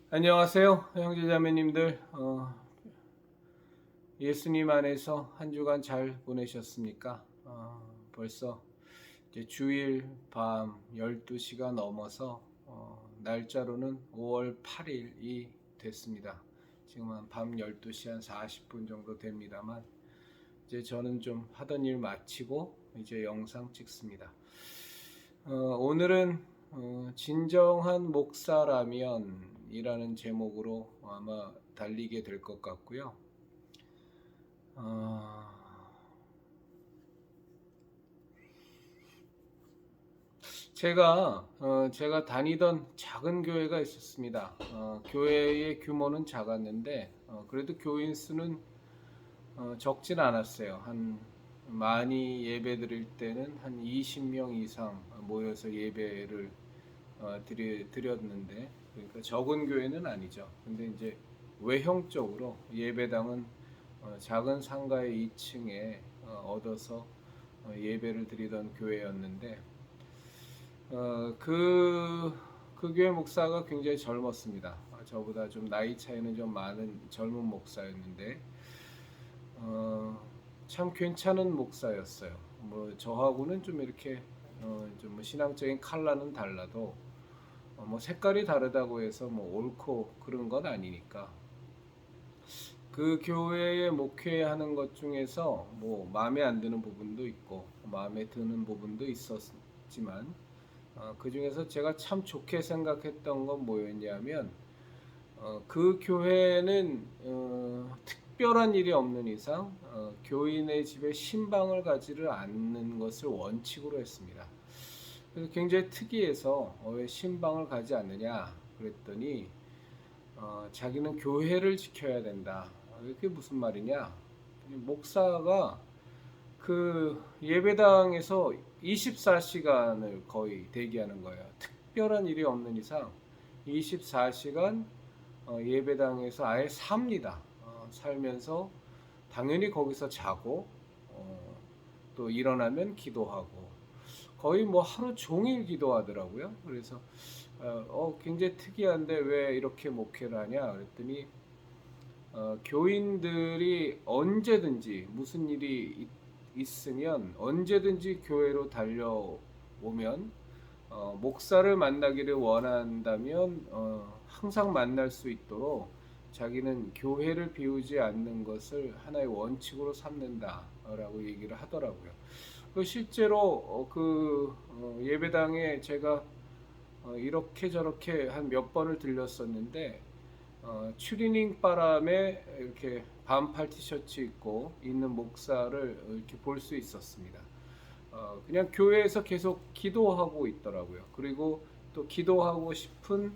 안녕하세요, 형제자매님들. 예수님 안에서 한 주간 잘 보내셨습니까? 벌써 이제 주일 밤 12시가 넘어서 날짜로는 5월 8일이 됐습니다. 지금 밤 12시 한 40분 정도 됩니다만 이제 저는 좀 하던 일 마치고 이제 영상 찍습니다. 오늘은 진정한 목사라면이라는 제목으로 아마 달리게 될 것 같고요. 어, 제가 다니던 작은 교회가 있었습니다. 교회의 규모는 작았는데 그래도 교인 수는 적진 않았어요. 한 많이 예배 드릴 때는 한 20명 이상 모여서 예배를 드렸는데, 그러니까 적은 교회는 아니죠. 근데 이제 외형적으로 예배당은 작은 상가의 2층에 얻어서 예배를 드리던 교회였는데, 그 교회 목사가 굉장히 젊었습니다. 저보다 좀 나이 차이는 좀 많은 젊은 목사였는데 참 괜찮은 목사였어요. 뭐 저하고는 좀 이렇게 좀뭐 신앙적인 컬러는 달라도 뭐 색깔이 다르다고 해서 뭐 옳고 그런 건 아니니까 그 교회에 목회하는 것 중에서 뭐 마음에 안 드는 부분도 있고 마음에 드는 부분도 있었지만 그 중에서 제가 참 좋게 생각했던 건 뭐였냐면 그 교회는 특별한 일이 없는 이상 교인의 집에 신방을 가지를 않는 것을 원칙으로 했습니다. 그래서 굉장히 특이해서 왜 신방을 가지 않느냐 그랬더니 자기는 교회를 지켜야 된다. 이게 무슨 말이냐? 목사가 그 예배당에서 24시간을 거의 대기하는 거예요. 특별한 일이 없는 이상 24시간 예배당에서 아예 삽니다. 살면서 당연히 거기서 자고 또 일어나면 기도하고 거의 뭐 하루 종일 기도하더라고요. 그래서 굉장히 특이한데 왜 이렇게 목회를 하냐 그랬더니 교인들이 언제든지 무슨 일이 있으면 언제든지 교회로 달려오면 목사를 만나기를 원한다면 항상 만날 수 있도록 자기는 교회를 비우지 않는 것을 하나의 원칙으로 삼는다라고 얘기를 하더라고요. 실제로 예배당에 제가 이렇게 저렇게 한 몇 번을 들렸었는데 추리닝 바람에 이렇게 반팔 티셔츠 입고 있는 목사를 이렇게 볼 수 있었습니다. 그냥 교회에서 계속 기도하고 있더라고요. 그리고 또 기도하고 싶은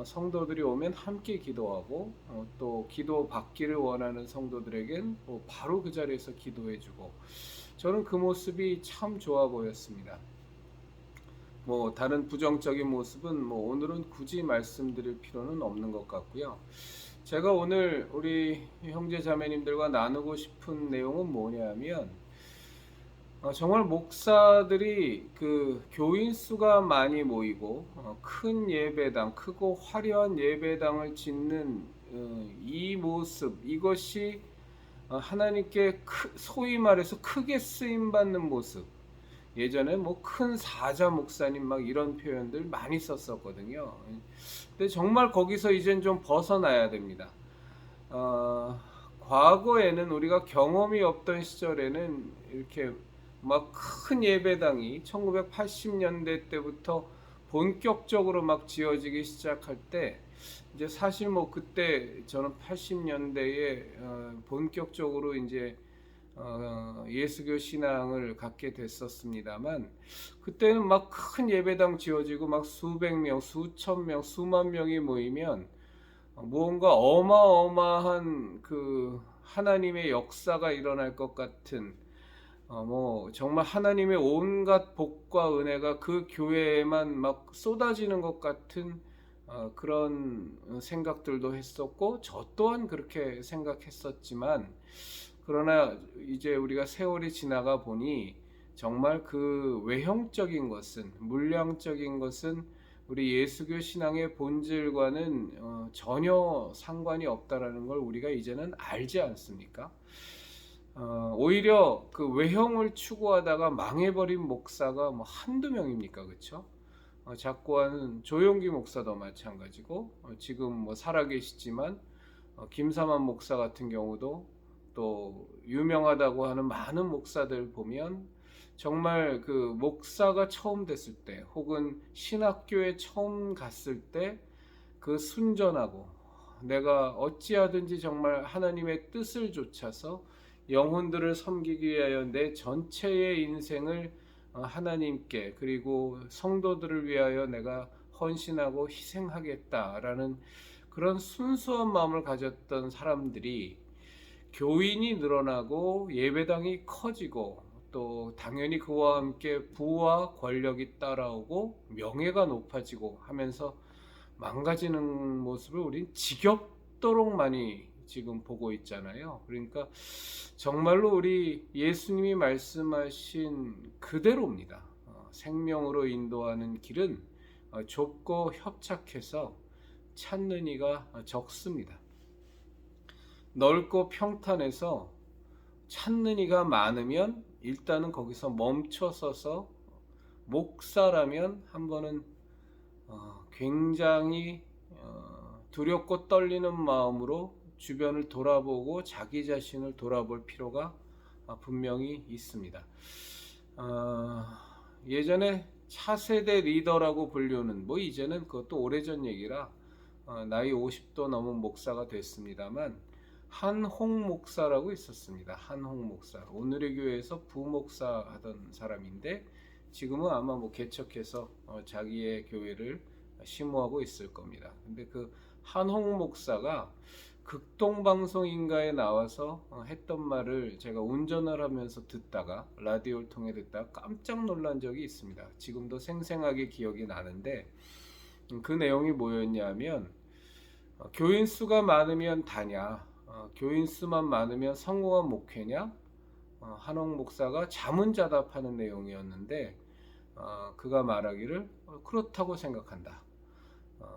성도들이 오면 함께 기도하고 또 기도 받기를 원하는 성도들에겐 바로 그 자리에서 기도해주고 저는 그 모습이 참 좋아 보였습니다. 뭐 다른 부정적인 모습은 뭐 오늘은 굳이 말씀드릴 필요는 없는 것 같고요. 제가 오늘 우리 형제 자매님들과 나누고 싶은 내용은 뭐냐면 정말 목사들이 그 교인 수가 많이 모이고 큰 예배당, 크고 화려한 예배당을 짓는 이 모습, 이것이 하나님께 소위 말해서 크게 쓰임 받는 모습. 예전에 뭐 큰 사자 목사님 막 이런 표현들 많이 썼었거든요. 근데 정말 거기서 이젠 좀 벗어나야 됩니다. 과거에는 우리가 경험이 없던 시절에는 이렇게 막 큰 예배당이 1980년대 때부터 본격적으로 막 지어지기 시작할 때 이제 사실 뭐 그때 저는 80년대에 본격적으로 이제 예수교 신앙을 갖게 됐었습니다만 그때는 막 큰 예배당 지어지고 막 수백 명, 수천 명, 수만 명이 모이면 무언가 어마어마한 그 하나님의 역사가 일어날 것 같은 뭐 정말 하나님의 온갖 복과 은혜가 그 교회에만 막 쏟아지는 것 같은 그런 생각들도 했었고 저 또한 그렇게 생각했었지만 그러나 이제 우리가 세월이 지나가 보니 정말 그 외형적인 것은 물량적인 것은 우리 예수교 신앙의 본질과는 전혀 상관이 없다라는 걸 우리가 이제는 알지 않습니까? 오히려 그 외형을 추구하다가 망해버린 목사가 뭐 한두 명입니까, 그렇죠? 작고한 조용기 목사도 마찬가지고 지금 뭐 살아계시지만 김삼환 목사 같은 경우도 또 유명하다고 하는 많은 목사들 보면 정말 그 목사가 처음 됐을 때 혹은 신학교에 처음 갔을 때 그 순전하고 내가 어찌하든지 정말 하나님의 뜻을 좇아서 영혼들을 섬기기 위하여 내 전체의 인생을 하나님께 그리고 성도들을 위하여 내가 헌신하고 희생하겠다라는 그런 순수한 마음을 가졌던 사람들이 교인이 늘어나고 예배당이 커지고 또 당연히 그와 함께 부와 권력이 따라오고 명예가 높아지고 하면서 망가지는 모습을 우린 지겹도록 많이 지금 보고 있잖아요. 그러니까 정말로 우리 예수님이 말씀하신 그대로입니다. 생명으로 인도하는 길은 좁고 협착해서 찾는 이가 적습니다. 넓고 평탄해서 찾는 이가 많으면 일단은 거기서 멈춰서서 목사라면 한 번은 굉장히 두렵고 떨리는 마음으로 주변을 돌아보고 자기 자신을 돌아볼 필요가 분명히 있습니다. 예전에 차세대 리더라고 불리는 뭐 이제는 그것도 오래전 얘기라 나이 50도 넘은 목사가 됐습니다만 한홍 목사라고 있었습니다. 한홍 목사. 오늘의 교회에서 부목사 하던 사람인데 지금은 아마 뭐 개척해서 자기의 교회를 심호하고 있을 겁니다. 근데 그 한홍 목사가 극동방송인가에 나와서 했던 말을 제가 운전을 하면서 듣다가 라디오를 통해 듣다가 깜짝 놀란 적이 있습니다. 지금도 생생하게 기억이 나는데 그 내용이 뭐였냐면 교인 수가 많으면 다냐, 교인 수만 많으면 성공한 목회냐, 한홍 목사가 자문자답하는 내용이었는데 그가 말하기를 그렇다고 생각한다.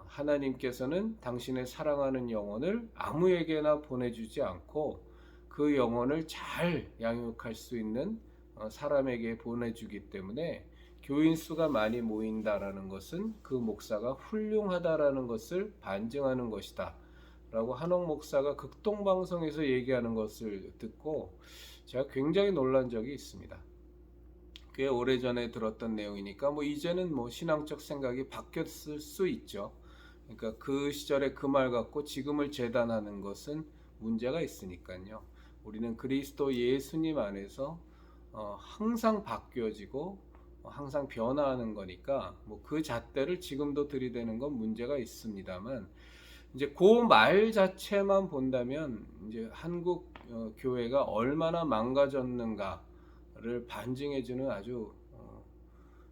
하나님께서는 당신의 사랑하는 영혼을 아무에게나 보내주지 않고 그 영혼을 잘 양육할 수 있는 사람에게 보내주기 때문에 교인 수가 많이 모인다라는 것은 그 목사가 훌륭하다라는 것을 반증하는 것이다 라고 한옥 목사가 극동방송에서 얘기하는 것을 듣고 제가 굉장히 놀란 적이 있습니다. 꽤 오래전에 들었던 내용이니까 뭐 이제는 뭐 신앙적 생각이 바뀌었을 수 있죠. 그러니까 그 시절에 그 말 갖고 지금을 재단하는 것은 문제가 있으니까요. 우리는 그리스도 예수님 안에서 항상 바뀌어지고 항상 변화하는 거니까 뭐 그 잣대를 지금도 들이대는 건 문제가 있습니다만 이제 그 말 자체만 본다면 이제 한국 교회가 얼마나 망가졌는가를 반증해주는 아주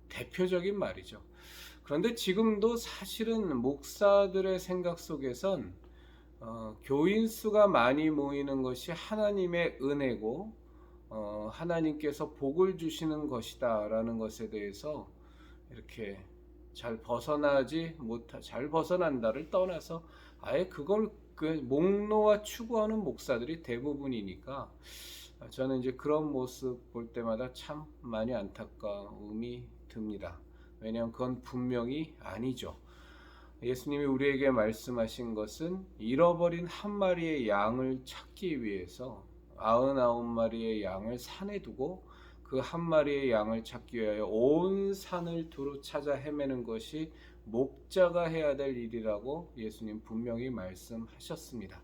대표적인 말이죠. 그런데 지금도 사실은 목사들의 생각 속에선 교인 수가 많이 모이는 것이 하나님의 은혜고 하나님께서 복을 주시는 것이다 라는 것에 대해서 이렇게 잘 벗어난다를 떠나서 아예 그걸 그 목놓아 추구하는 목사들이 대부분이니까 저는 이제 그런 모습 볼 때마다 참 많이 안타까움이 듭니다. 왜냐하면 그건 분명히 아니죠. 예수님이 우리에게 말씀하신 것은 잃어버린 한 마리의 양을 찾기 위해서 99마리의 양을 산에 두고 그 한 마리의 양을 찾기 위하여 온 산을 두루 찾아 헤매는 것이 목자가 해야 될 일이라고 예수님 분명히 말씀하셨습니다.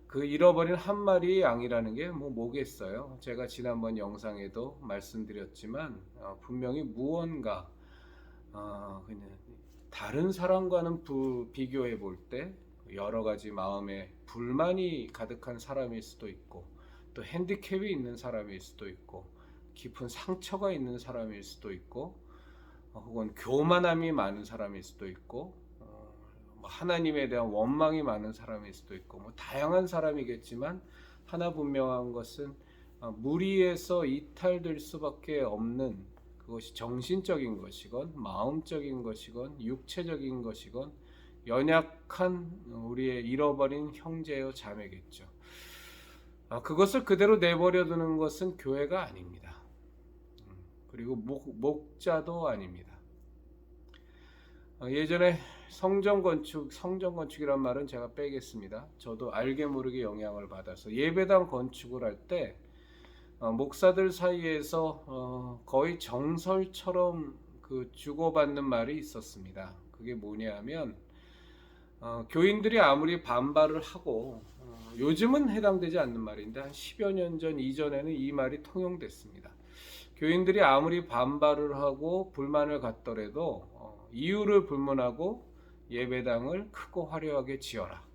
그 잃어버린 한 마리의 양이라는 게 뭐겠어요? 제가 지난번 영상에도 말씀드렸지만 분명히 무언가 그냥 다른 사람과는 비교해 볼 때 여러 가지 마음에 불만이 가득한 사람일 수도 있고 또 핸디캡이 있는 사람일 수도 있고 깊은 상처가 있는 사람일 수도 있고 혹은 교만함이 많은 사람일 수도 있고 하나님에 대한 원망이 많은 사람일 수도 있고 뭐 다양한 사람이겠지만 하나 분명한 것은 무리에서 이탈될 수밖에 없는 그것이 정신적인 것이건 마음적인 것이건 육체적인 것이건 연약한 우리의 잃어버린 형제요 자매겠죠. 그것을 그대로 내버려 두는 것은 교회가 아닙니다. 그리고 목자도 아닙니다. 예전에 성전 건축이란 말은 제가 빼겠습니다. 저도 알게 모르게 영향을 받아서 예배당 건축을 할 때 목사들 사이에서 거의 정설처럼 그 주고받는 말이 있었습니다. 그게 뭐냐면 교인들이 아무리 반발을 하고 요즘은 해당되지 않는 말인데 한 10여 년 전 이전에는 이 말이 통용됐습니다. 교인들이 아무리 반발을 하고 불만을 갖더라도 이유를 불문하고 예배당을 크고 화려하게 지어라.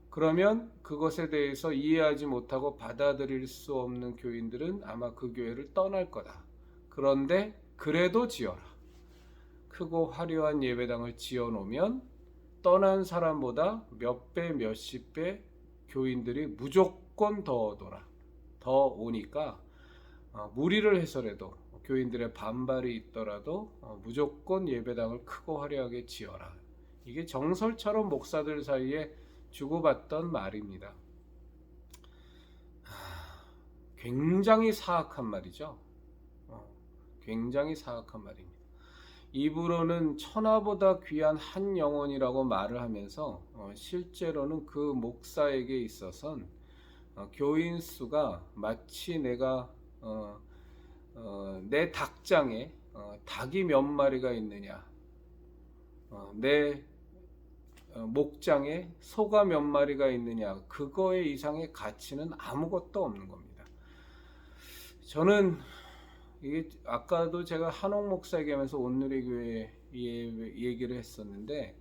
그러면 그것에 대해서 이해하지 못하고 받아들일 수 없는 교인들은 아마 그 교회를 떠날 거다. 그런데 그래도 지어라. 크고 화려한 예배당을 지어놓으면 떠난 사람보다 몇 배, 몇십 배 교인들이 무조건 더 오니까 무리를 해서라도 교인들의 반발이 있더라도 무조건 예배당을 크고 화려하게 지어라. 이게 정설처럼 목사들 사이에 주고받던 말입니다. 굉장히 사악한 말이죠. 굉장히 사악한 말입니다. 입으로는 천하보다 귀한 한 영혼이라고 말을 하면서 실제로는 그 목사에게 있어서는 교인 수가 마치 내가 내 닭장에 닭이 몇 마리가 있느냐, 내 목장에 소가 몇 마리가 있느냐, 그거에 이상의 가치는 아무것도 없는 겁니다. 저는 이게 아까도 제가 한옥 목사에게 하면서 온누리교회 얘기를 했었는데,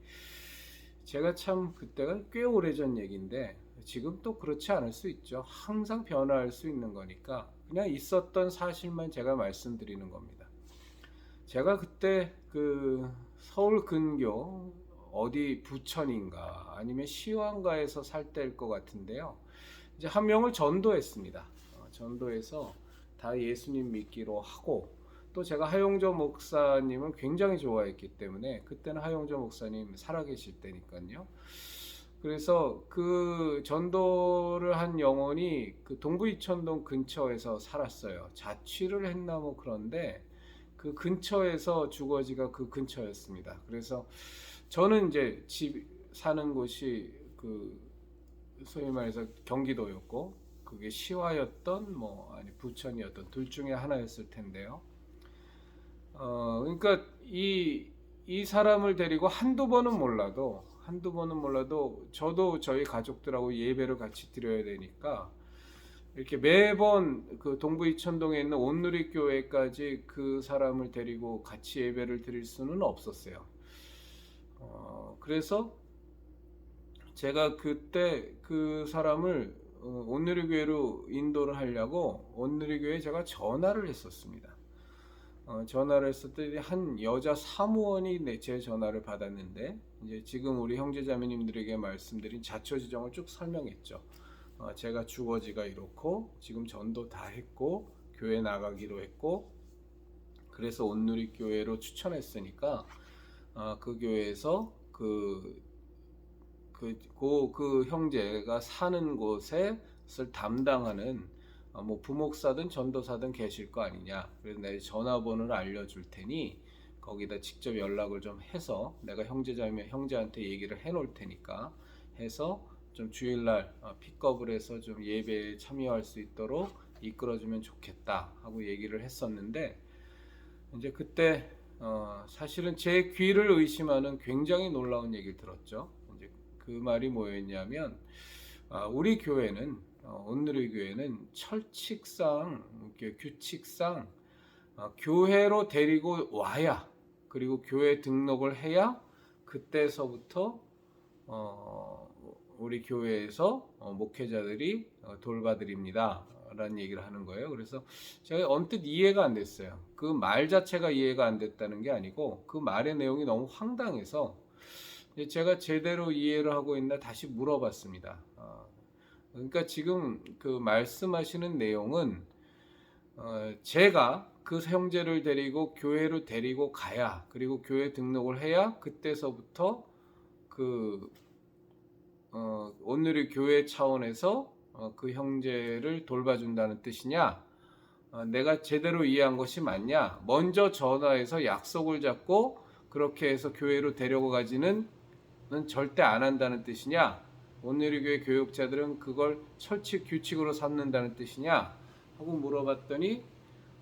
제가 참 그때가 꽤 오래전 얘기인데 지금 또 그렇지 않을 수 있죠. 항상 변화할 수 있는 거니까 그냥 있었던 사실만 제가 말씀드리는 겁니다. 제가 그때 그 서울 근교 어디 부천인가 아니면 시황가에서 살 때일 것 같은데요. 이제 한 명을 전도했습니다. 전도해서 다 예수님 믿기로 하고, 또 제가 하용조 목사님을 굉장히 좋아했기 때문에, 그때는 하용조 목사님 살아계실 때니까요. 그래서 그 전도를 한 영혼이 그 동부 이천동 근처에서 살았어요. 자취를 했나 뭐 그런데 그 근처에서 주거지가 그 근처였습니다. 그래서 저는 이제 집 사는 곳이 그 소위 말해서 경기도였고, 그게 시화였던 뭐 아니 부천이었던 둘 중에 하나였을 텐데요. 그러니까 이 사람을 데리고 한두 번은 몰라도 저도 저희 가족들하고 예배를 같이 드려야 되니까 이렇게 매번 그 동부 이천동에 있는 온누리 교회까지 그 사람을 데리고 같이 예배를 드릴 수는 없었어요. 그래서 제가 그때 그 사람을 온누리교회로 인도를 하려고 온누리교회에 제가 전화를 했었습니다. 전화를 했었더니 한 여자 사무원이 제 전화를 받았는데, 이제 지금 우리 형제자매님들에게 말씀드린 자초지정을 쭉 설명했죠. 제가 주거지가 이렇고 지금 전도 다 했고 교회 나가기로 했고, 그래서 온누리교회로 추천했으니까 그 교회에서 그 형제가 사는 곳을 담당하는 뭐 부목사든 전도사든 계실 거 아니냐. 그래서 내가 전화번호를 알려줄 테니 거기다 직접 연락을 좀 해서 내가 형제한테 얘기를 해놓을 테니까 해서 좀 주일날 픽업을 해서 좀 예배에 참여할 수 있도록 이끌어주면 좋겠다 하고 얘기를 했었는데, 이제 그때 사실은 제 귀를 의심하는 굉장히 놀라운 얘기를 들었죠. 이제 그 말이 뭐였냐면, 우리 교회는 온누리 교회는 철칙상 규칙상 교회로 데리고 와야, 그리고 교회 등록을 해야 그때서부터 우리 교회에서 목회자들이 돌봐드립니다 라는 얘기를 하는 거예요. 그래서 제가 언뜻 이해가 안 됐어요. 그 말 자체가 이해가 안 됐다는 게 아니고 그 말의 내용이 너무 황당해서 제가 제대로 이해를 하고 있나 다시 물어봤습니다. 그러니까 지금 그 말씀하시는 내용은 제가 그 형제를 데리고 교회로 데리고 가야, 그리고 교회 등록을 해야 그때서부터 그 오늘의 교회 차원에서 그 형제를 돌봐준다는 뜻이냐? 내가 제대로 이해한 것이 맞냐? 먼저 전화해서 약속을 잡고 그렇게 해서 교회로 데려가지는 절대 안 한다는 뜻이냐? 오늘의 교회 교육자들은 그걸 철칙 규칙으로 삼는다는 뜻이냐? 하고 물어봤더니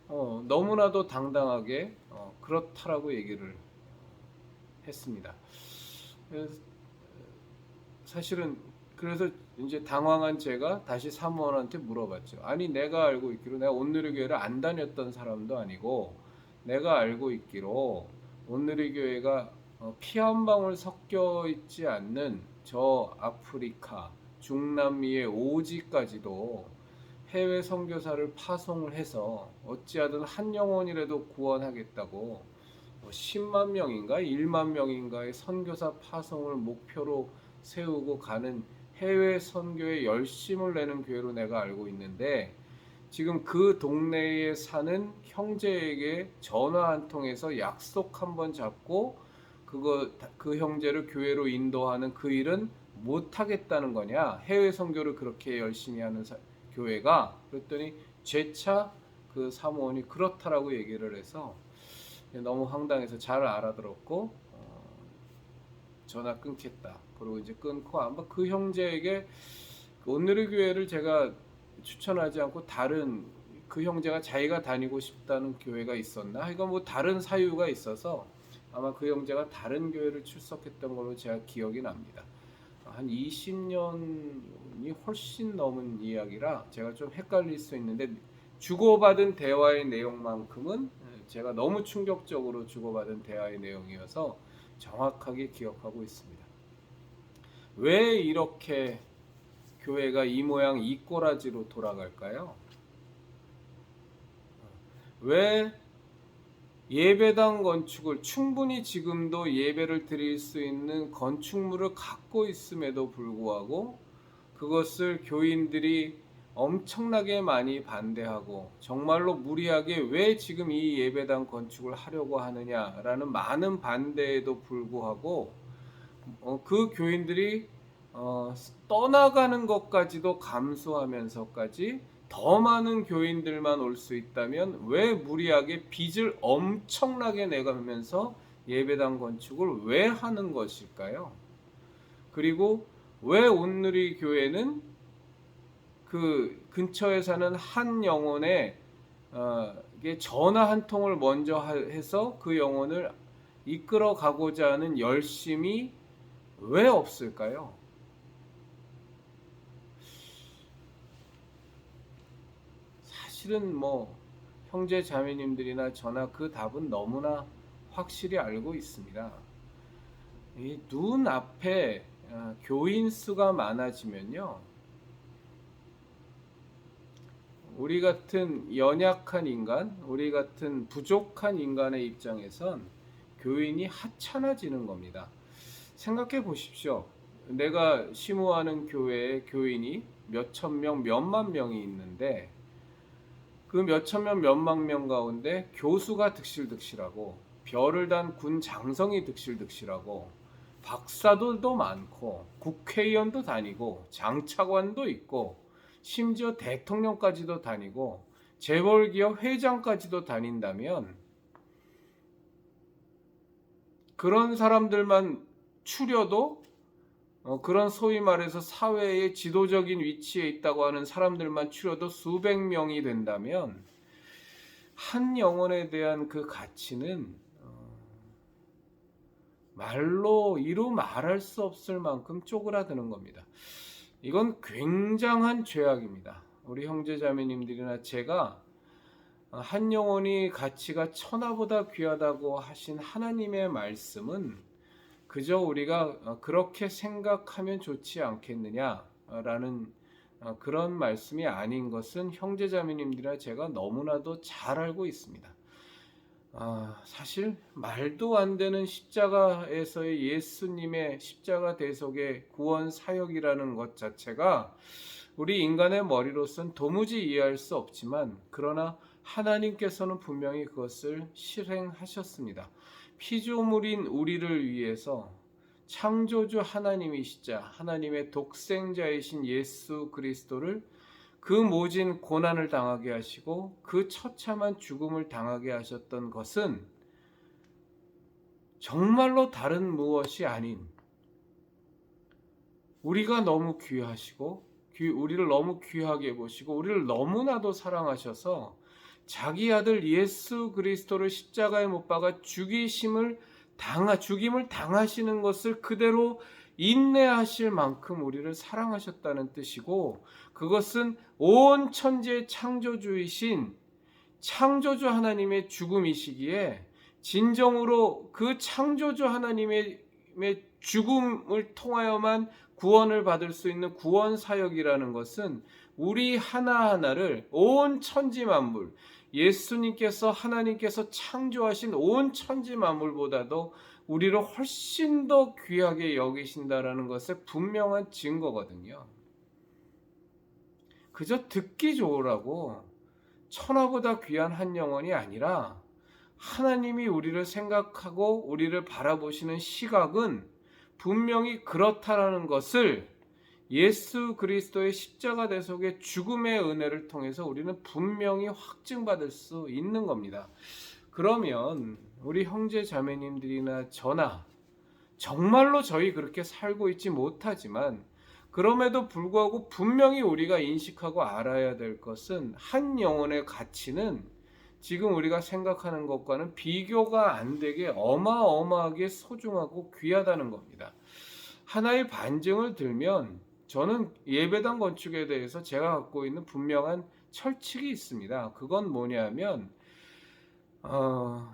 너무나도 당당하게 그렇다라고 얘기를 했습니다. 사실은 그래서 이제 당황한 제가 다시 사무원한테 물어봤죠. 아니, 내가 알고 있기로, 내가 온누리 교회를 안 다녔던 사람도 아니고, 내가 알고 있기로 온누리 교회가 피 한 방울 섞여 있지 않는 저 아프리카, 중남미의 오지까지도 해외 선교사를 파송을 해서 어찌하든 한 영혼이라도 구원하겠다고 10만 명인가 1만 명인가의 선교사 파송을 목표로 세우고 가는 해외 선교에 열심을 내는 교회로 내가 알고 있는데, 지금 그 동네에 사는 형제에게 전화 한 통해서 약속 한번 잡고 그 형제를 교회로 인도하는 그 일은 못 하겠다는 거냐? 해외 선교를 그렇게 열심히 하는 교회가. 그랬더니 재차 그 사무원이 그렇다라고 얘기를 해서 너무 황당해서 잘 알아들었고 전화 끊겠다. 그리고 이제 끊고 아마 그 형제에게 오늘의 교회를 제가 추천하지 않고 다른 그 형제가 자기가 다니고 싶다는 교회가 있었나? 이건 뭐 다른 사유가 있어서 아마 그 형제가 다른 교회를 출석했던 걸로 제가 기억이 납니다. 한 20년이 훨씬 넘은 이야기라 제가 좀 헷갈릴 수 있는데, 주고받은 대화의 내용만큼은 제가 너무 충격적으로 주고받은 대화의 내용이어서 정확하게 기억하고 있습니다. 왜 이렇게 교회가 이 모양 이 꼬라지로 돌아갈까요? 왜 예배당 건축을 충분히 지금도 예배를 드릴 수 있는 건축물을 갖고 있음에도 불구하고 그것을 교인들이 엄청나게 많이 반대하고 정말로 무리하게 왜 지금 이 예배당 건축을 하려고 하느냐라는 많은 반대에도 불구하고 그 교인들이 떠나가는 것까지도 감수하면서까지 더 많은 교인들만 올 수 있다면 왜 무리하게 빚을 엄청나게 내가면서 예배당 건축을 왜 하는 것일까요? 그리고 왜 온누리 교회는 그 근처에 사는 한 영혼에 전화 한 통을 먼저 해서 그 영혼을 이끌어 가고자 하는 열심이 왜 없을까요? 사실은 뭐 형제 자매님들이나 저나 그 답은 너무나 확실히 알고 있습니다. 이 눈앞에 교인 수가 많아지면요, 우리 같은 연약한 인간, 우리 같은 부족한 인간의 입장에선 교인이 하찮아지는 겁니다. 생각해 보십시오. 내가 심우하는 교회에 교인이 몇천 명, 몇만 명이 있는데 그 몇천 명, 몇만 명 가운데 교수가 득실득실하고 별을 단 군 장성이 득실득실하고 박사들도 많고 국회의원도 다니고 장차관도 있고 심지어 대통령까지도 다니고 재벌기업 회장까지도 다닌다면 그런 사람들만 추려도 그런 소위 말해서 사회의 지도적인 위치에 있다고 하는 사람들만 추려도 수백 명이 된다면 한 영혼에 대한 그 가치는 말로 이루 말할 수 없을 만큼 쪼그라드는 겁니다. 이건 굉장한 죄악입니다. 우리 형제자매님들이나 제가 한 영혼이 가치가 천하보다 귀하다고 하신 하나님의 말씀은 그저 우리가 그렇게 생각하면 좋지 않겠느냐라는 그런 말씀이 아닌 것은 형제자매님들이나 제가 너무나도 잘 알고 있습니다. 사실 말도 안 되는 십자가에서의 예수님의 십자가 대속의 구원 사역이라는 것 자체가 우리 인간의 머리로선 도무지 이해할 수 없지만, 그러나 하나님께서는 분명히 그것을 실행하셨습니다. 피조물인 우리를 위해서 창조주 하나님이시자 하나님의 독생자이신 예수 그리스도를 그 모진 고난을 당하게 하시고 그 처참한 죽음을 당하게 하셨던 것은 정말로 다른 무엇이 아닌 우리가 너무 귀하시고 우리를 너무 귀하게 보시고 우리를 너무나도 사랑하셔서 자기 아들 예수 그리스도를 십자가에 못 박아 죽임을 당하시는 것을 그대로 인내하실 만큼 우리를 사랑하셨다는 뜻이고, 그것은 온 천지의 창조주이신 창조주 하나님의 죽음이시기에 진정으로 그 창조주 하나님의 죽음을 통하여만 구원을 받을 수 있는 구원 사역이라는 것은 우리 하나하나를 온 천지 만물, 예수님께서 하나님께서 창조하신 온 천지 만물보다도 우리를 훨씬 더 귀하게 여기신다라는 것의 분명한 증거거든요. 그저 듣기 좋으라고 천하보다 귀한 한 영혼이 아니라 하나님이 우리를 생각하고 우리를 바라보시는 시각은 분명히 그렇다라는 것을 예수 그리스도의 십자가 대속의 죽음의 은혜를 통해서 우리는 분명히 확증받을 수 있는 겁니다. 그러면 우리 형제 자매님들이나 저나 정말로 저희 그렇게 살고 있지 못하지만 그럼에도 불구하고 분명히 우리가 인식하고 알아야 될 것은 한 영혼의 가치는 지금 우리가 생각하는 것과는 비교가 안 되게 어마어마하게 소중하고 귀하다는 겁니다. 하나의 반증을 들면 저는 예배당 건축에 대해서 제가 갖고 있는 분명한 철칙이 있습니다. 그건 뭐냐면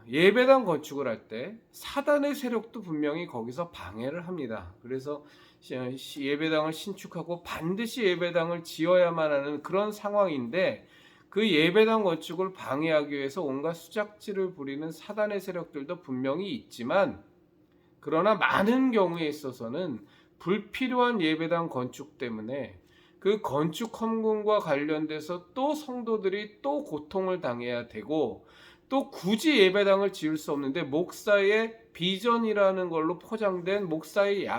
예배당 건축을 할 때 사단의 세력도 분명히 거기서 방해를 합니다. 그래서 예배당을 신축하고 반드시 예배당을 지어야만 하는 그런 상황인데 그 예배당 건축을 방해하기 위해서 온갖 수작질을 부리는 사단의 세력들도 분명히 있지만, 그러나 많은 경우에 있어서는 불필요한 예배당 건축 때문에 그 건축 헌금과 관련돼서 또 성도들이 또 고통을 당해야 되고, 또 굳이 예배당을 지을 수 없는데 목사의 비전이라는 걸로 포장된 목사의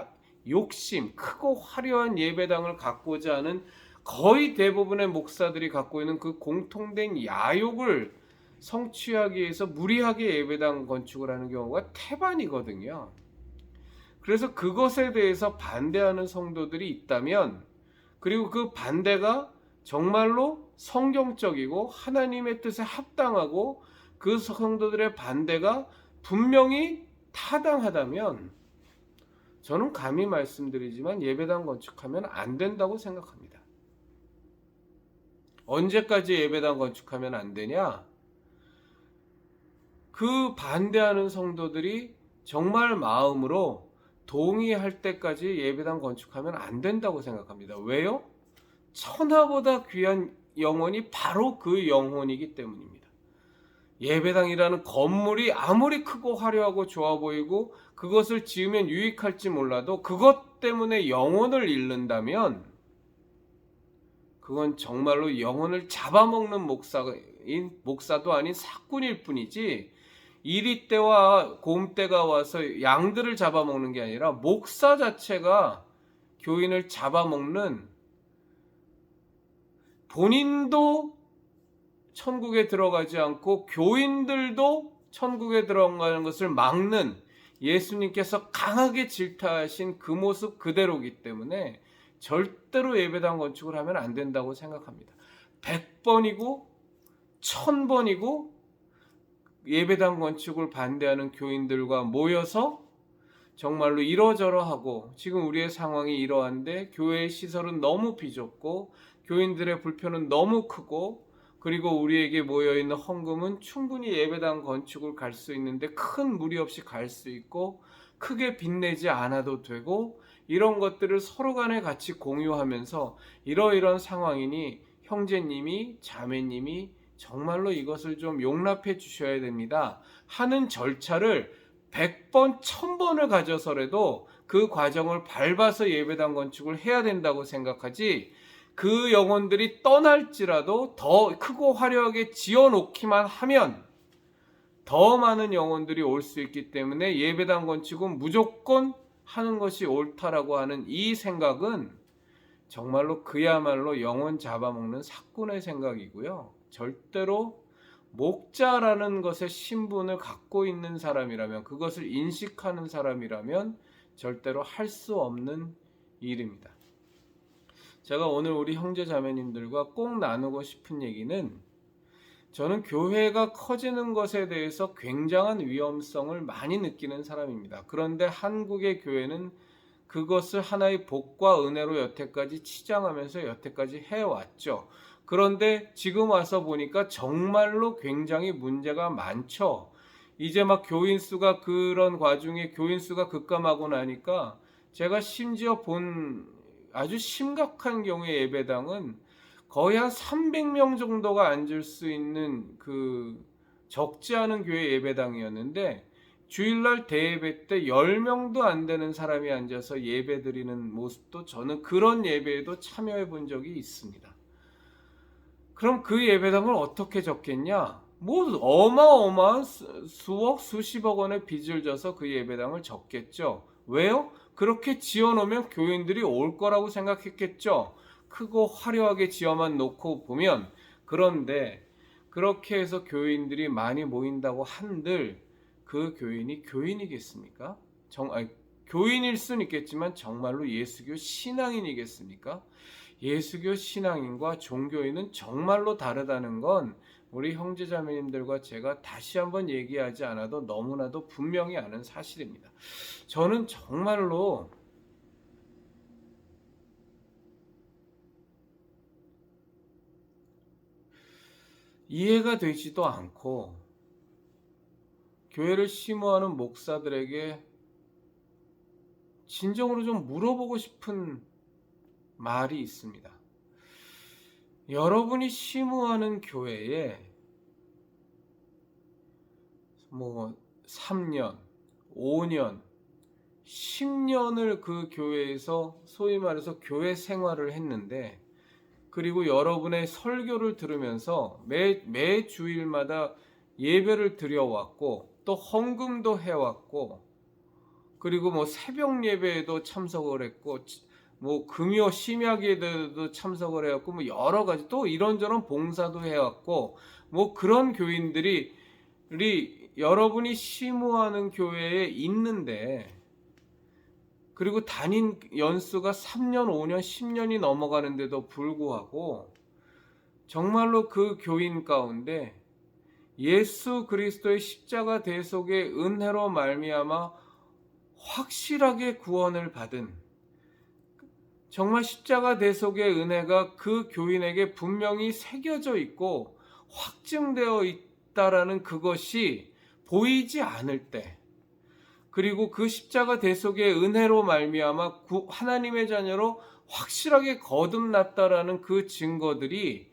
욕심, 크고 화려한 예배당을 갖고자 하는 거의 대부분의 목사들이 갖고 있는 그 공통된 야욕을 성취하기 위해서 무리하게 예배당 건축을 하는 경우가 태반이거든요. 그래서 그것에 대해서 반대하는 성도들이 있다면, 그리고 그 반대가 정말로 성경적이고 하나님의 뜻에 합당하고 그 성도들의 반대가 분명히 타당하다면 저는 감히 말씀드리지만 예배당 건축하면 안 된다고 생각합니다. 언제까지 예배당 건축하면 안 되냐? 그 반대하는 성도들이 정말 마음으로 동의할 때까지 예배당 건축하면 안 된다고 생각합니다. 왜요? 천하보다 귀한 영혼이 바로 그 영혼이기 때문입니다. 예배당이라는 건물이 아무리 크고 화려하고 좋아 보이고 그것을 지으면 유익할지 몰라도 그것 때문에 영혼을 잃는다면 그건 정말로 영혼을 잡아먹는 목사도 아닌 사꾼일 뿐이지, 이리 때와 고음 때가 와서 양들을 잡아먹는 게 아니라 목사 자체가 교인을 잡아먹는, 본인도 천국에 들어가지 않고 교인들도 천국에 들어가는 것을 막는 예수님께서 강하게 질타하신 그 모습 그대로기 때문에 절대로 예배당 건축을 하면 안 된다고 생각합니다. 100번이고 1000번이고 예배당 건축을 반대하는 교인들과 모여서 정말로 이러저러하고, 지금 우리의 상황이 이러한데 교회의 시설은 너무 비좁고 교인들의 불편은 너무 크고, 그리고 우리에게 모여있는 헌금은 충분히 예배당 건축을 갈 수 있는데 큰 무리 없이 갈 수 있고 크게 빚내지 않아도 되고, 이런 것들을 서로 간에 같이 공유하면서 이러이러한 상황이니 형제님이 자매님이 정말로 이것을 좀 용납해 주셔야 됩니다 하는 절차를 100번 1000번을 가져서라도 그 과정을 밟아서 예배당 건축을 해야 된다고 생각하지, 그 영혼들이 떠날지라도 더 크고 화려하게 지어놓기만 하면 더 많은 영혼들이 올 수 있기 때문에 예배당 건축은 무조건 하는 것이 옳다라고 하는 이 생각은 정말로 그야말로 영혼 잡아먹는 사꾼의 생각이고요. 절대로 목자라는 것의 신분을 갖고 있는 사람이라면, 그것을 인식하는 사람이라면 절대로 할 수 없는 일입니다. 제가 오늘 우리 형제 자매님들과 꼭 나누고 싶은 얘기는, 저는 교회가 커지는 것에 대해서 굉장한 위험성을 많이 느끼는 사람입니다. 그런데 한국의 교회는 그것을 하나의 복과 은혜로 여태까지 치장하면서 여태까지 해왔죠. 그런데 지금 와서 보니까 정말로 굉장히 문제가 많죠. 이제 막 교인 수가, 그런 과중에 교인 수가 급감하고 나니까 제가 심지어 본 아주 심각한 경우의 예배당은 거의 한 300명 정도가 앉을 수 있는 그 적지 않은 교회 예배당이었는데, 주일날 대예배 때 10명도 안 되는 사람이 앉아서 예배 드리는 모습도 저는 그런 예배에도 참여해 본 적이 있습니다. 그럼 그 예배당을 어떻게 졌겠냐? 뭐 어마어마한 수억 수십억 원의 빚을 져서 그 예배당을 졌겠죠. 왜요? 그렇게 지어놓으면 교인들이 올 거라고 생각했겠죠. 크고 화려하게 지어만 놓고 보면. 그런데 그렇게 해서 교인들이 많이 모인다고 한들 그 교인이 교인이겠습니까? 교인일 수는 있겠지만 정말로 예수교 신앙인이겠습니까? 예수교 신앙인과 종교인은 정말로 다르다는 건 우리 형제자매님들과 제가 다시 한번 얘기하지 않아도 너무나도 분명히 아는 사실입니다. 저는 정말로 이해가 되지도 않고, 교회를 심호하는 목사들에게 진정으로 좀 물어보고 싶은 말이 있습니다. 여러분이 심호하는 교회에 3년, 5년, 10년을 그 교회에서 소위 말해서 교회 생활을 했는데, 그리고 여러분의 설교를 들으면서 매 주일마다 예배를 드려왔고, 또 헌금도 해왔고, 그리고 새벽 예배에도 참석을 했고, 금요 심야기에도 참석을 해왔고, 여러 가지 또 이런저런 봉사도 해왔고, 그런 교인들이 여러분이 심호하는 교회에 있는데, 그리고 다닌 연수가 3년, 5년, 10년이 넘어가는데도 불구하고 정말로 그 교인 가운데 예수 그리스도의 십자가 대속의 은혜로 말미암아 확실하게 구원을 받은, 정말 십자가 대속의 은혜가 그 교인에게 분명히 새겨져 있고 확증되어 있다라는 그것이 보이지 않을 때, 그리고 그 십자가 대속의 은혜로 말미암아 하나님의 자녀로 확실하게 거듭났다라는 그 증거들이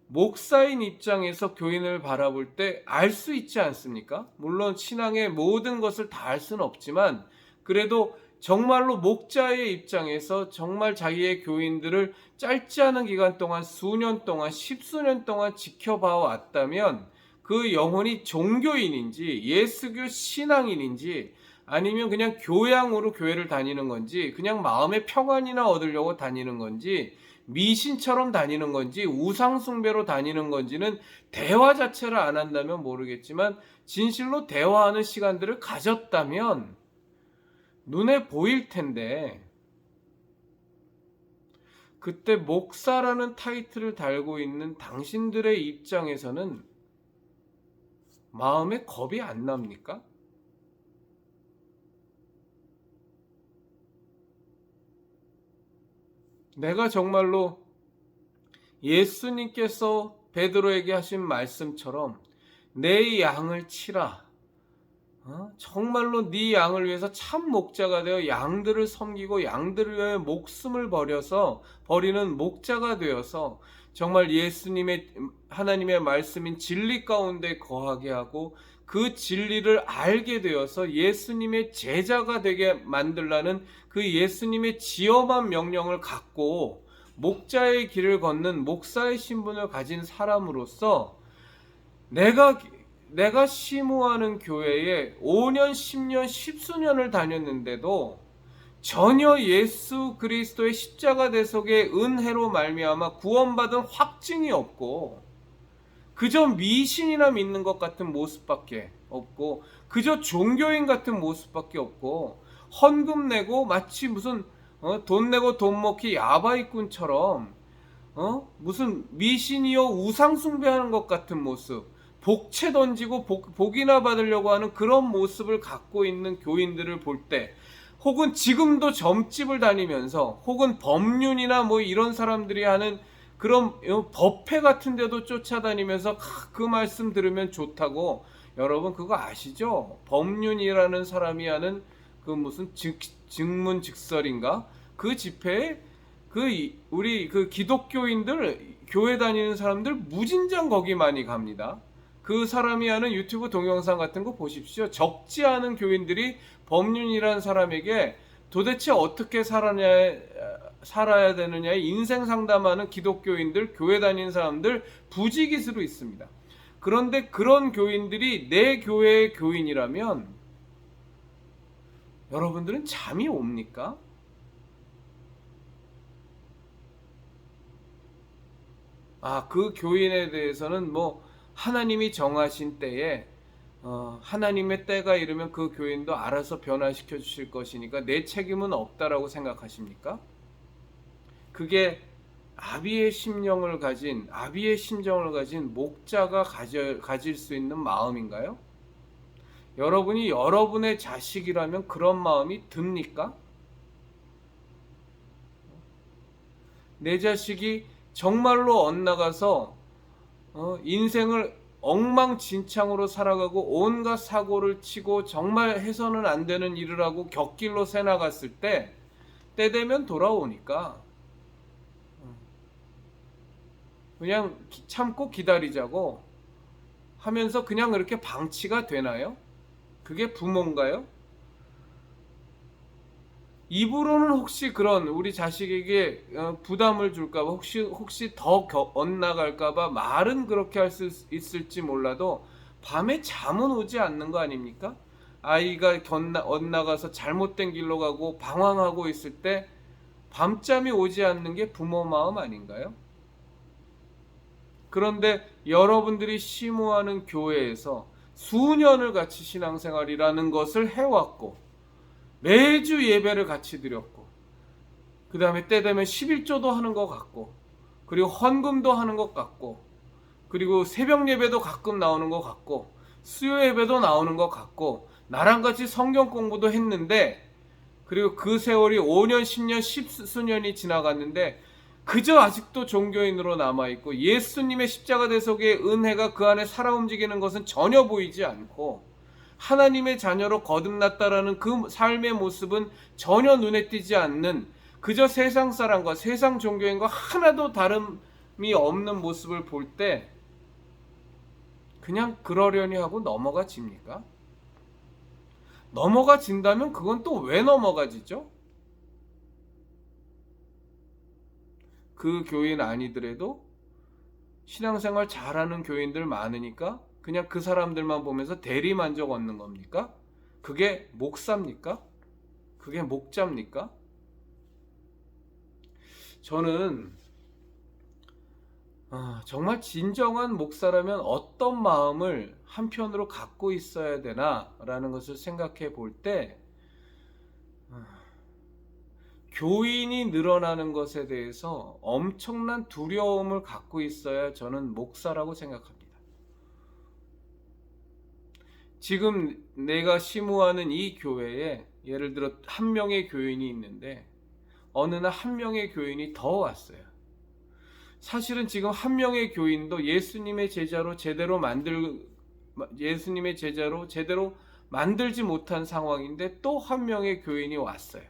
목사인 입장에서 교인을 바라볼 때 알 수 있지 않습니까? 물론 신앙의 모든 것을 다 알 수는 없지만, 그래도 정말로 목자의 입장에서 정말 자기의 교인들을 짧지 않은 기간 동안, 수년 동안, 십수년 동안 지켜봐 왔다면 그 영혼이 종교인인지 예수교 신앙인인지, 아니면 그냥 교양으로 교회를 다니는 건지, 그냥 마음의 평안이나 얻으려고 다니는 건지, 미신처럼 다니는 건지, 우상숭배로 다니는 건지는 대화 자체를 안 한다면 모르겠지만, 진실로 대화하는 시간들을 가졌다면 눈에 보일 텐데, 그때 목사라는 타이틀을 달고 있는 당신들의 입장에서는 마음에 겁이 안 납니까? 내가 정말로 예수님께서 베드로에게 하신 말씀처럼 내 양을 치라, 정말로 네 양을 위해서 참 목자가 되어 양들을 섬기고 양들을 위해 목숨을 버리는 목자가 되어서 정말 예수님의, 하나님의 말씀인 진리 가운데 거하게 하고, 그 진리를 알게 되어서 예수님의 제자가 되게 만들라는 그 예수님의 지엄한 명령을 갖고 목자의 길을 걷는 목사의 신분을 가진 사람으로서 내가 심우하는 교회에 5년, 10년, 10수년을 다녔는데도 전혀 예수 그리스도의 십자가 대속의 은혜로 말미암아 구원받은 확증이 없고 그저 미신이나 믿는 것 같은 모습밖에 없고 그저 종교인 같은 모습밖에 없고 헌금 내고 마치 무슨 돈 내고 돈 먹기 야바이꾼처럼 무슨 미신이요 우상 숭배하는 것 같은 모습, 복채 던지고 복이나 받으려고 하는 그런 모습을 갖고 있는 교인들을 볼 때, 혹은 지금도 점집을 다니면서 혹은 법륜이나 뭐 이런 사람들이 하는 그런 법회 같은 데도 쫓아다니면서 그 말씀 들으면 좋다고, 여러분 그거 아시죠? 법륜이라는 사람이 하는 그 무슨 증문즉설인가? 그 집회에 우리 그 기독교인들, 교회 다니는 사람들 무진장 거기 많이 갑니다. 그 사람이 하는 유튜브 동영상 같은 거 보십시오. 적지 않은 교인들이 법륜이라는 사람에게 도대체 어떻게 살아야 되느냐의 인생 상담하는 기독교인들, 교회 다니는 사람들 부지기수로 있습니다. 그런데 그런 교인들이 내 교회의 교인이라면 여러분들은 잠이 옵니까? 그 교인에 대해서는 뭐 하나님이 정하신 때에 하나님의 때가 이르면 그 교인도 알아서 변화시켜 주실 것이니까 내 책임은 없다라고 생각하십니까? 그게 아비의 심정을 가진 목자가 가질 수 있는 마음인가요? 여러분이 여러분의 자식이라면 그런 마음이 듭니까? 내 자식이 정말로 엇나가서 인생을 엉망진창으로 살아가고 온갖 사고를 치고 정말 해서는 안 되는 일을 하고 곁길로 새 나갔을 때 되면 돌아오니까 그냥 참고 기다리자고 하면서 그냥 그렇게 방치가 되나요? 그게 부모인가요? 입으로는 혹시 그런 우리 자식에게 부담을 줄까봐 혹시 더 엇나갈까봐 말은 그렇게 할 수 있을지 몰라도 밤에 잠은 오지 않는 거 아닙니까? 아이가 엇나가서 잘못된 길로 가고 방황하고 있을 때 밤잠이 오지 않는 게 부모 마음 아닌가요? 그런데 여러분들이 심우하는 교회에서 수년을 같이 신앙생활이라는 것을 해왔고 매주 예배를 같이 드렸고 그 다음에 때 되면 11조도 하는 것 같고 그리고 헌금도 하는 것 같고 그리고 새벽 예배도 가끔 나오는 것 같고 수요 예배도 나오는 것 같고 나랑 같이 성경 공부도 했는데 그리고 그 세월이 5년 10년 10수년이 지나갔는데 그저 아직도 종교인으로 남아있고 예수님의 십자가 대속의 은혜가 그 안에 살아 움직이는 것은 전혀 보이지 않고 하나님의 자녀로 거듭났다라는 그 삶의 모습은 전혀 눈에 띄지 않는 그저 세상 사람과 세상 종교인과 하나도 다름이 없는 모습을 볼 때 그냥 그러려니 하고 넘어가집니까? 넘어가진다면 그건 또 왜 넘어가지죠? 그 교인 아니더라도 신앙생활 잘하는 교인들 많으니까 그냥 그 사람들만 보면서 대리만족 얻는 겁니까? 그게 목사입니까? 그게 목자입니까? 저는 정말 진정한 목사라면 어떤 마음을 한편으로 갖고 있어야 되나라는 것을 생각해 볼 때 교인이 늘어나는 것에 대해서 엄청난 두려움을 갖고 있어야 저는 목사라고 생각합니다. 지금 내가 심우하는 이 교회에 예를 들어 한 명의 교인이 있는데 어느 날 한 명의 교인이 더 왔어요. 사실은 지금 한 명의 교인도 예수님의 제자로 제대로 만들지 못한 상황인데 또 한 명의 교인이 왔어요.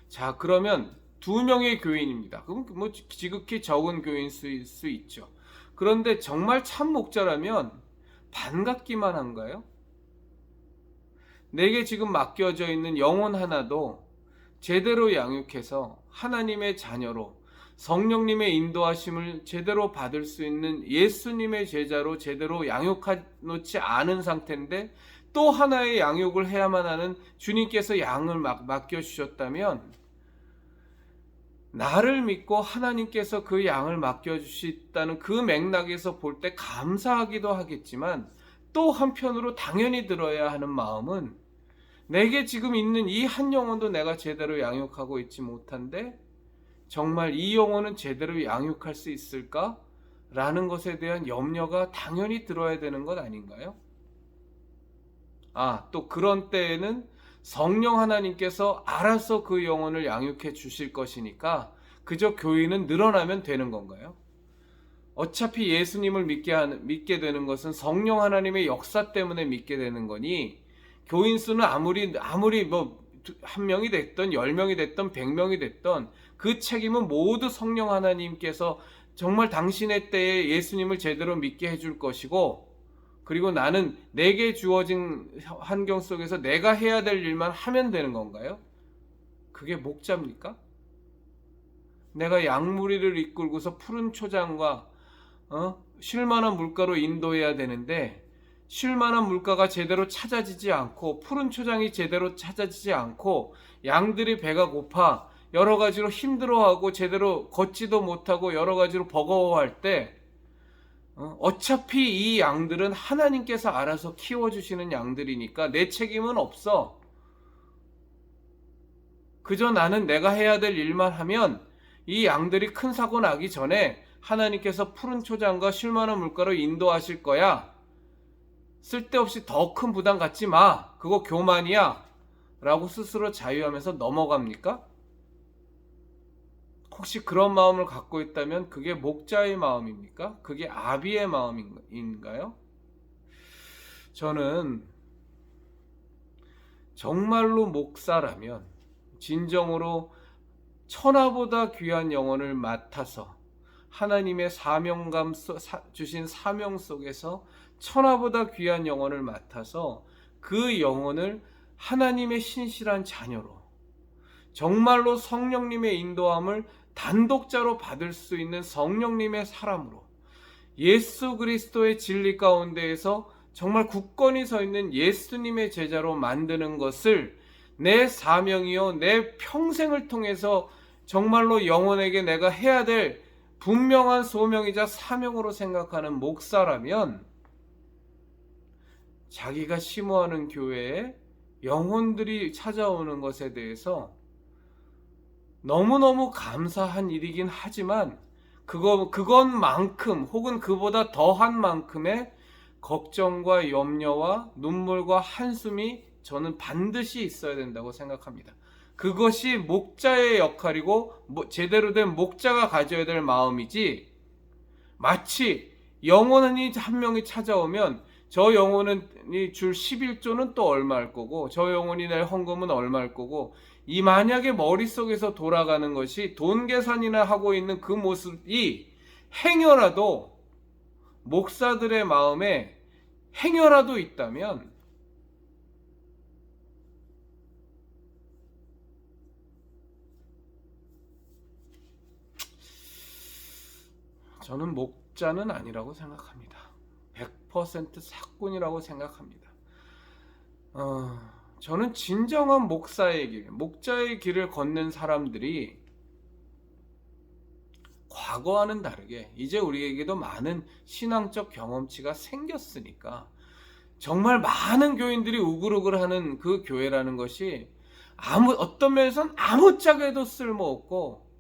자, 그러면 두 명의 교인입니다. 그럼 뭐 지극히 적은 교인 수 있죠. 그런데 정말 참 목자라면 반갑기만 한가요? 내게 지금 맡겨져 있는 영혼 하나도 제대로 양육해서 하나님의 자녀로 성령님의 인도하심을 제대로 받을 수 있는 예수님의 제자로 제대로 양육하지 않은 상태인데 또 하나의 양육을 해야만 하는 주님께서 양을 맡겨주셨다면 나를 믿고 하나님께서 그 양을 맡겨주셨다는 그 맥락에서 볼 때 감사하기도 하겠지만 또 한편으로 당연히 들어야 하는 마음은 내게 지금 있는 이 한 영혼도 내가 제대로 양육하고 있지 못한데 정말 이 영혼은 제대로 양육할 수 있을까? 라는 것에 대한 염려가 당연히 들어야 되는 것 아닌가요? 또 그런 때에는 성령 하나님께서 알아서 그 영혼을 양육해 주실 것이니까 그저 교인은 늘어나면 되는 건가요? 어차피 예수님을 믿게 되는 것은 성령 하나님의 역사 때문에 믿게 되는 거니 교인 수는 아무리 한 명이 됐던 10명이 됐던 100명이 됐던 그 책임은 모두 성령 하나님께서 정말 당신의 때에 예수님을 제대로 믿게 해줄 것이고 그리고 나는 내게 주어진 환경 속에서 내가 해야 될 일만 하면 되는 건가요? 그게 목자입니까? 내가 양무리를 이끌고서 푸른 초장과 쉴만한 물가로 인도해야 되는데 쉴만한 물가가 제대로 찾아지지 않고 푸른 초장이 제대로 찾아지지 않고 양들이 배가 고파 여러 가지로 힘들어하고 제대로 걷지도 못하고 여러 가지로 버거워할 때 어차피 이 양들은 하나님께서 알아서 키워주시는 양들이니까 내 책임은 없어. 그저 나는 내가 해야 될 일만 하면 이 양들이 큰 사고 나기 전에 하나님께서 푸른 초장과 쉴만한 물가로 인도하실 거야. 쓸데없이 더 큰 부담 갖지 마. 그거 교만이야. 라고 스스로 자유하면서 넘어갑니까? 혹시 그런 마음을 갖고 있다면 그게 목자의 마음입니까? 그게 아비의 마음인가요? 저는 정말로 목사라면 진정으로 천하보다 귀한 영혼을 맡아서 하나님의 주신 사명 속에서 천하보다 귀한 영혼을 맡아서 그 영혼을 하나님의 신실한 자녀로 정말로 성령님의 인도함을 단독자로 받을 수 있는 성령님의 사람으로 예수 그리스도의 진리 가운데에서 정말 굳건히 서 있는 예수님의 제자로 만드는 것을 내 사명이요 내 평생을 통해서 정말로 영혼에게 내가 해야 될 분명한 소명이자 사명으로 생각하는 목사라면 자기가 심호하는 교회에 영혼들이 찾아오는 것에 대해서 너무너무 감사한 일이긴 하지만 그것만큼 혹은 그보다 더한 만큼의 걱정과 염려와 눈물과 한숨이 저는 반드시 있어야 된다고 생각합니다. 그것이 목자의 역할이고 제대로 된 목자가 가져야 될 마음이지 마치 영혼이 한 명이 찾아오면 저 영혼이 줄 11조는 또 얼마일 거고 저 영혼이 낼 헌금은 얼마일 거고 이 만약에 머릿속에서 돌아가는 것이 돈 계산이나 하고 있는 그 모습이 행여라도 목사들의 마음에 행여라도 있다면 저는 목자는 아니라고 생각합니다. 100% 사꾼이라고 생각합니다. 저는 진정한 목사의 길, 목자의 길을 걷는 사람들이 과거와는 다르게 이제 우리에게도 많은 신앙적 경험치가 생겼으니까 정말 많은 교인들이 우글우글하는 그 교회라는 것이 어떤 면에서는 아무짝에도 쓸모없고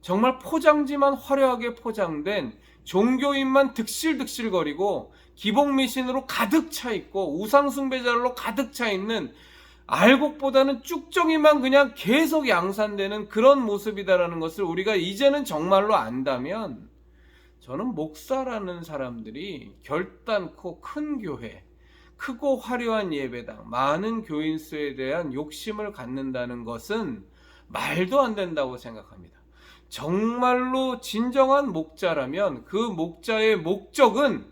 정말 포장지만 화려하게 포장된 종교인만 득실득실거리고 기복미신으로 가득 차 있고 우상숭배자로 가득 차 있는 알곡보다는 쭉정이만 그냥 계속 양산되는 그런 모습이다라는 것을 우리가 이제는 정말로 안다면 저는 목사라는 사람들이 결단코 큰 교회, 크고 화려한 예배당, 많은 교인 수에 대한 욕심을 갖는다는 것은 말도 안 된다고 생각합니다. 정말로 진정한 목자라면 그 목자의 목적은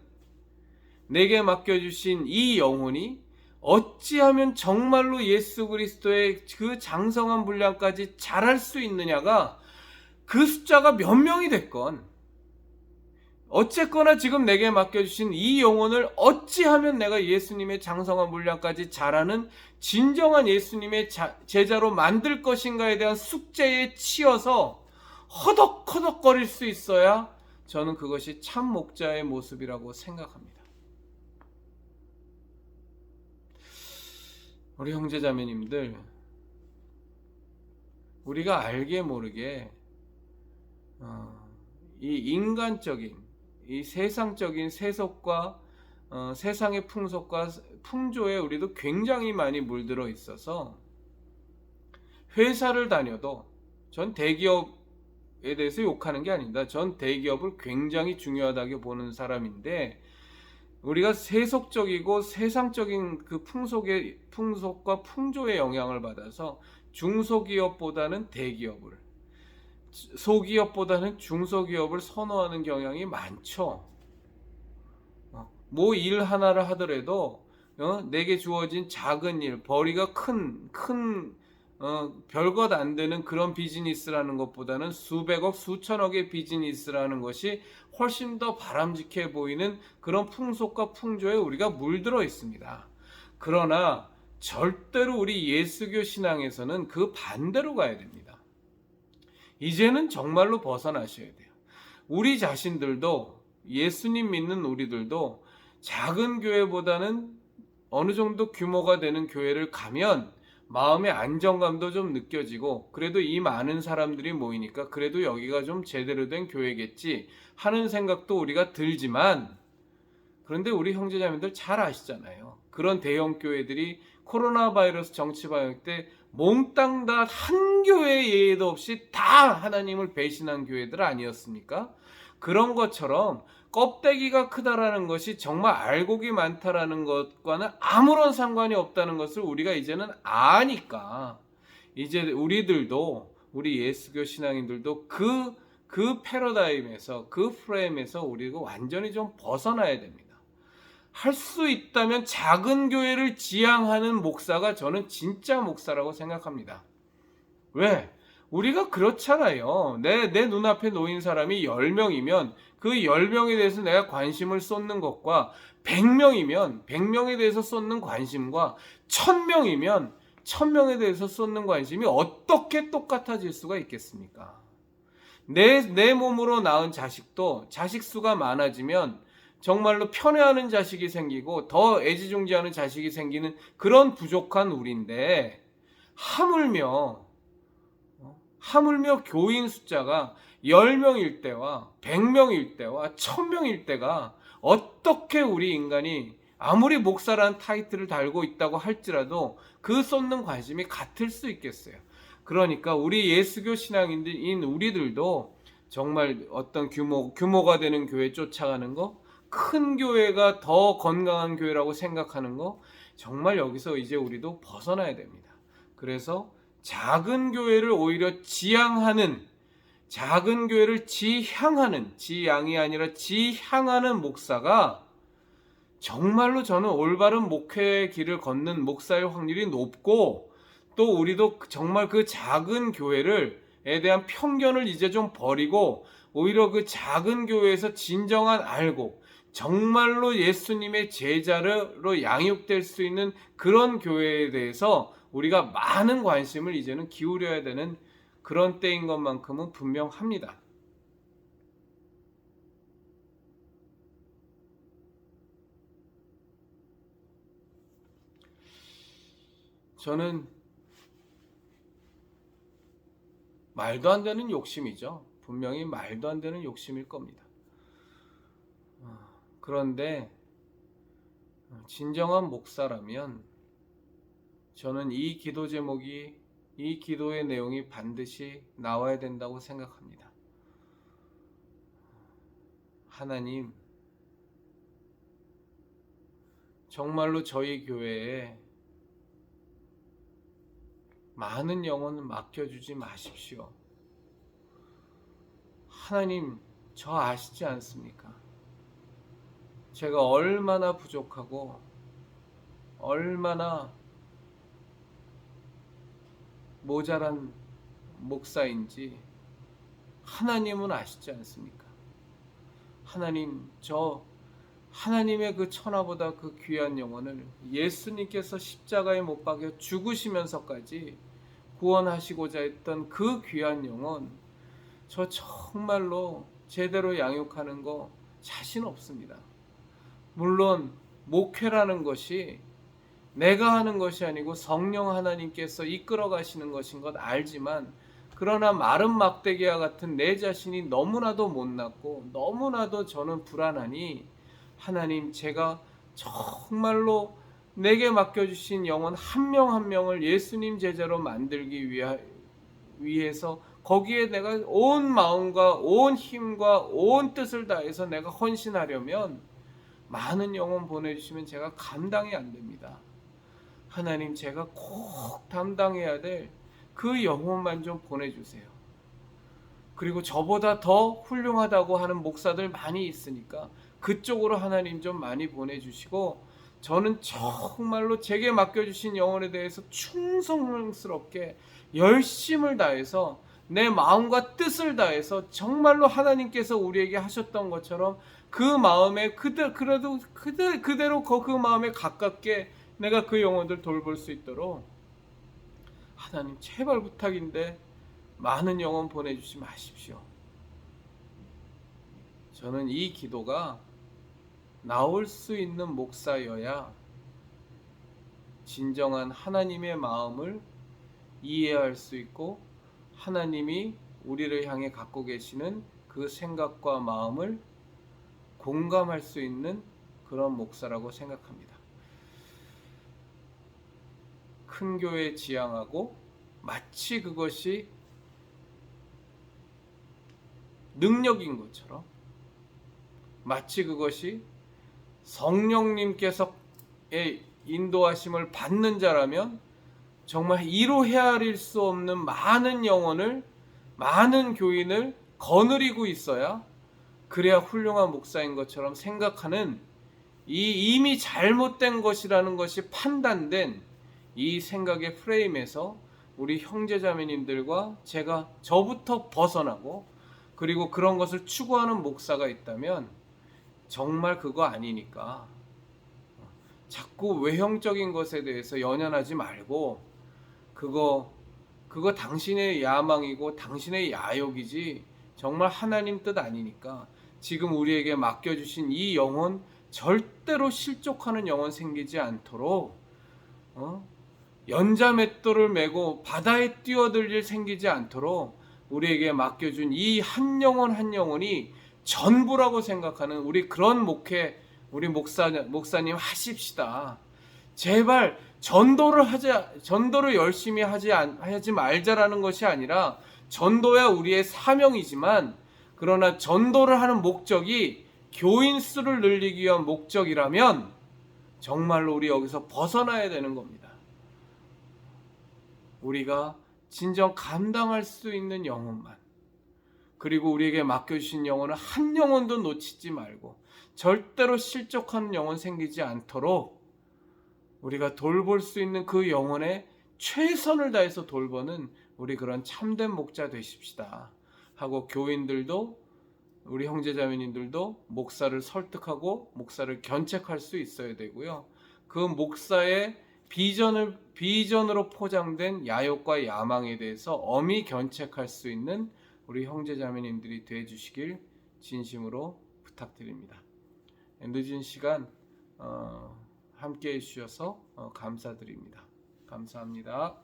내게 맡겨주신 이 영혼이 어찌하면 정말로 예수 그리스도의 그 장성한 분량까지 잘할 수 있느냐가 그 숫자가 몇 명이 됐건 어쨌거나 지금 내게 맡겨주신 이 영혼을 어찌하면 내가 예수님의 장성한 분량까지 잘하는 진정한 예수님의 제자로 만들 것인가에 대한 숙제에 치여서 허덕허덕거릴 수 있어야 저는 그것이 참 목자의 모습이라고 생각합니다. 우리 형제자매님들, 우리가 알게 모르게 이 인간적인, 이 세상적인 세속과 세상의 풍속과 풍조에 우리도 굉장히 많이 물들어 있어서 회사를 다녀도, 전 대기업에 대해서 욕하는 게 아닙니다. 전 대기업을 굉장히 중요하다고 보는 사람인데, 우리가 세속적이고 세상적인 그 풍속과 풍조의 영향을 받아서 중소기업보다는 대기업을, 소기업보다는 중소기업을 선호하는 경향이 많죠. 뭐 일 하나를 하더라도 내게 주어진 작은 일, 벌이가 큰 별것 안 되는 그런 비즈니스라는 것보다는 수백억, 수천억의 비즈니스라는 것이 훨씬 더 바람직해 보이는 그런 풍속과 풍조에 우리가 물들어 있습니다. 그러나 절대로 우리 예수교 신앙에서는 그 반대로 가야 됩니다. 이제는 정말로 벗어나셔야 돼요. 우리 자신들도, 예수님 믿는 우리들도 작은 교회보다는 어느 정도 규모가 되는 교회를 가면 마음의 안정감도 좀 느껴지고, 그래도 이 많은 사람들이 모이니까 그래도 여기가 좀 제대로 된 교회겠지 하는 생각도 우리가 들지만, 그런데 우리 형제자매들 잘 아시잖아요. 그런 대형 교회들이 코로나 바이러스 정치 방역 때 몽땅 다 한 교회 예외도 없이 다 하나님을 배신한 교회들 아니었습니까? 그런 것처럼 껍데기가 크다라는 것이 정말 알곡이 많다라는 것과는 아무런 상관이 없다는 것을 우리가 이제는 아니까, 이제 우리들도, 우리 예수교 신앙인들도 그 패러다임에서, 그 프레임에서 우리가 완전히 좀 벗어나야 됩니다. 할 수 있다면 작은 교회를 지향하는 목사가 저는 진짜 목사라고 생각합니다. 왜? 우리가 그렇잖아요. 내 눈앞에 놓인 사람이 10명이면 그 10명에 대해서 내가 관심을 쏟는 것과 100명이면 100명에 대해서 쏟는 관심과 1000명이면 1000명에 대해서 쏟는 관심이 어떻게 똑같아질 수가 있겠습니까? 내 몸으로 낳은 자식도 자식 수가 많아지면 정말로 편애하는 자식이 생기고 더 애지중지하는 자식이 생기는 그런 부족한 우리인데, 하물며 교인 숫자가 10명일 때와 100명일 때와 1000명일 때가 어떻게 우리 인간이 아무리 목사라는 타이틀을 달고 있다고 할지라도 그 쏟는 관심이 같을 수 있겠어요. 그러니까 우리 예수교 신앙인인 우리들도 정말 어떤 규모가 되는 교회 쫓아가는 거, 큰 교회가 더 건강한 교회라고 생각하는 거, 정말 여기서 이제 우리도 벗어나야 됩니다. 그래서 작은 교회를 오히려 지향하는, 작은 교회를 지향하는, 지양이 아니라 지향하는 목사가 정말로 저는 올바른 목회의 길을 걷는 목사의 확률이 높고, 또 우리도 정말 그 작은 교회에 대한 편견을 이제 좀 버리고 오히려 그 작은 교회에서 진정한 알고 정말로 예수님의 제자로 양육될 수 있는 그런 교회에 대해서 우리가 많은 관심을 이제는 기울여야 되는 그런 때인 것만큼은 분명합니다. 저는 말도 안 되는 욕심이죠. 분명히 말도 안 되는 욕심일 겁니다. 그런데 진정한 목사라면 저는 이 기도 제목이, 이 기도의 내용이 반드시 나와야 된다고 생각합니다. 하나님, 정말로 저희 교회에 많은 영혼을 맡겨주지 마십시오. 하나님, 저 아시지 않습니까? 제가 얼마나 부족하고 얼마나 모자란 목사인지 하나님은 아시지 않습니까? 하나님의 그 천하보다 그 귀한 영혼을 예수님께서 십자가에 못 박여 죽으시면서까지 구원하시고자 했던 그 귀한 영혼, 저 정말로 제대로 양육하는 거 자신 없습니다. 물론 목회라는 것이 내가 하는 것이 아니고 성령 하나님께서 이끌어 가시는 것인 것 알지만, 그러나 마른 막대기와 같은 내 자신이 너무나도 못났고 너무나도 저는 불안하니, 하나님, 제가 정말로 내게 맡겨주신 영혼 한 명 한 명을 예수님 제자로 만들기 위해서 거기에 내가 온 마음과 온 힘과 온 뜻을 다해서 내가 헌신하려면 많은 영혼 보내주시면 제가 감당이 안 됩니다. 하나님, 제가 꼭 담당해야 될 그 영혼만 좀 보내주세요. 그리고 저보다 더 훌륭하다고 하는 목사들 많이 있으니까 그쪽으로 하나님 좀 많이 보내주시고, 저는 정말로 제게 맡겨주신 영혼에 대해서 충성스럽게 열심을 다해서 내 마음과 뜻을 다해서 정말로 하나님께서 우리에게 하셨던 것처럼 그 마음에 그래도 그대로 그 마음에 가깝게 내가 그 영혼들 돌볼 수 있도록 하나님, 제발 부탁인데 많은 영혼 보내주지 마십시오. 저는 이 기도가 나올 수 있는 목사여야 진정한 하나님의 마음을 이해할 수 있고, 하나님이 우리를 향해 갖고 계시는 그 생각과 마음을 공감할 수 있는 그런 목사라고 생각합니다. 큰 교회 지향하고 마치 그것이 능력인 것처럼, 마치 그것이 성령님께서의 인도하심을 받는 자라면 정말 이루 헤아릴 수 없는 많은 영혼을, 많은 교인을 거느리고 있어야, 그래야 훌륭한 목사인 것처럼 생각하는 이 이미 잘못된 것이라는 것이 판단된 이 생각의 프레임에서 우리 형제자매님들과 저부터 벗어나고, 그리고 그런 것을 추구하는 목사가 있다면 정말 그거 아니니까 자꾸 외형적인 것에 대해서 연연하지 말고, 그거 당신의 야망이고 당신의 야욕이지 정말 하나님 뜻 아니니까 지금 우리에게 맡겨주신 이 영혼 절대로 실족하는 영혼 생기지 않도록, 연자맷돌을 메고 바다에 뛰어들 일 생기지 않도록 우리에게 맡겨준 이 한 영혼 한 영혼이 전부라고 생각하는 우리 그런 목회, 우리 목사님 하십시다. 제발 전도를 열심히 하지 말자라는 것이 아니라, 전도야 우리의 사명이지만, 그러나 전도를 하는 목적이 교인 수를 늘리기 위한 목적이라면 정말로 우리 여기서 벗어나야 되는 겁니다. 우리가 진정 감당할 수 있는 영혼만, 그리고 우리에게 맡겨주신 영혼을 한 영혼도 놓치지 말고 절대로 실족하는 영혼 생기지 않도록 우리가 돌볼 수 있는 그 영혼에 최선을 다해서 돌보는 우리 그런 참된 목자 되십시다 하고, 교인들도 우리 형제자매님들도 목사를 설득하고 목사를 견책할 수 있어야 되고요. 그 목사의 비전으로 포장된 야욕과 야망에 대해서 엄히 견책할 수 있는 우리 형제자매님들이 되어 주시길 진심으로 부탁드립니다. 늦은 시간 함께 해주셔서 감사드립니다. 감사합니다.